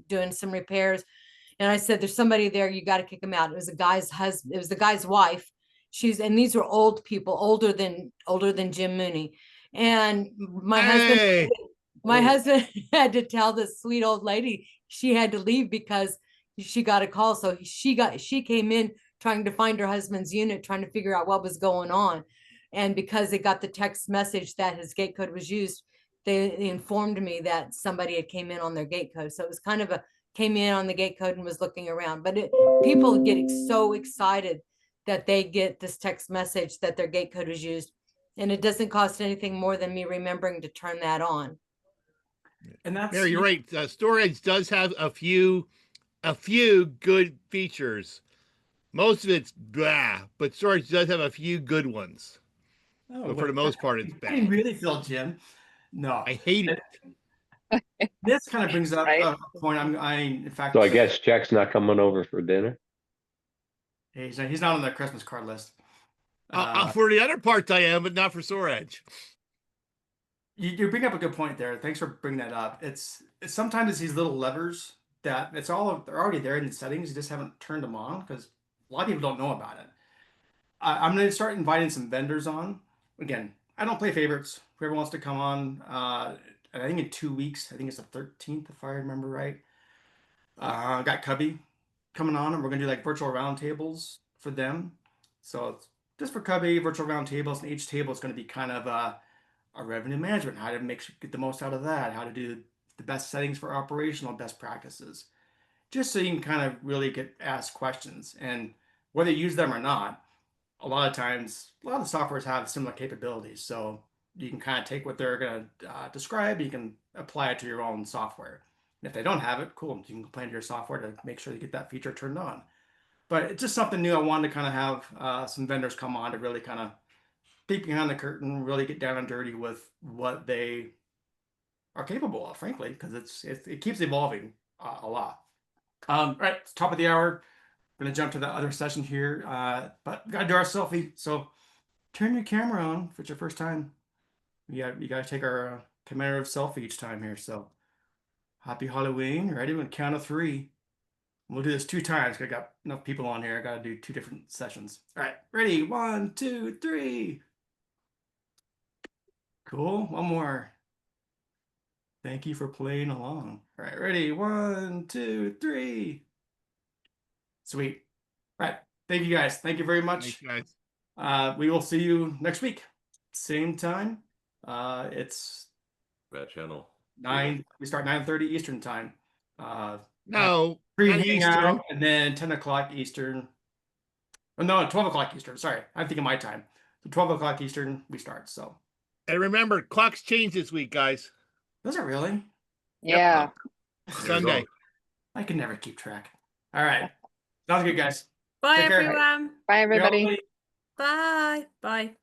doing some repairs. And I said, there's somebody there. You got to kick him out. It was the guy's husband. It was the guy's wife. And these were old people, older than Jim Mooney. And my husband had to tell this sweet old lady she had to leave because she got a call. So she came in trying to find her husband's unit, trying to figure out what was going on. And because they got the text message that his gate code was used, they informed me that somebody had came in on their gate code. So it was kind of came in on the gate code and was looking around. But people get so excited that they get this text message that their gate code is used. And it doesn't cost anything more than me remembering to turn that on. And that's Mary, you're right. StorEdge does have a few good features. Most of it's blah, but StorEdge does have a few good ones. But for the most part, it's bad. I really feel, Jim. No, I hate it. This kind of brings up a point. In fact. So I guess Jack's not coming over for dinner. He's not on the Christmas card list. For the other parts, I am, but not for StorEdge. You bring up a good point there. Thanks for bringing that up. It's sometimes these little levers that they're already there in the settings. You just haven't turned them on because a lot of people don't know about it. I'm going to start inviting some vendors on. Again, I don't play favorites. Whoever wants to come on, I think in 2 weeks, I think it's the 13th, if I remember right. Got Cubby coming on, and we're going to do like virtual roundtables for them. So it's just for Cubby, virtual roundtables, and each table is going to be kind of a revenue management, how to get the most out of that, how to do the best settings for operational best practices, just so you can kind of really get asked questions. And whether you use them or not, a lot of times, a lot of the softwares have similar capabilities. So you can kind of take what they're going to describe, you can apply it to your own software. And if they don't have it, cool, you can plan to your software to make sure you get that feature turned on. But it's just something new. I wanted to kind of have some vendors come on to really kind of peek behind the curtain, really get down and dirty with what they are capable of, frankly, because it keeps evolving a lot. Right, it's top of the hour. gonna jump to the other session here, but we gotta do our selfie. So turn your camera on if it's your first time. You gotta take our commemorative selfie each time here. So happy Halloween. Ready? We're gonna count of 3. We'll do this 2 times. I got enough people on here. I gotta do 2 different sessions. All right, ready? 1, 2, 3. Cool. One more. Thank you for playing along. All right, ready? 1, 2, 3. Sweet. All right. Thank you guys. Thank you very much. Thanks, guys. We will see you next week. Same time. It's That channel. 9. We start 9:30 Eastern time. No, Pre-hang Eastern. out, and then 10 o'clock Eastern. Oh, no, 12 o'clock Eastern. Sorry, I'm thinking my time. So 12 o'clock Eastern, we start. So. And remember, clocks change this week, guys. Does it really? Yeah. Sunday. I can never keep track. All right. Sounds good, guys. Bye, Take care. everyone. Bye, everybody. Bye. Bye.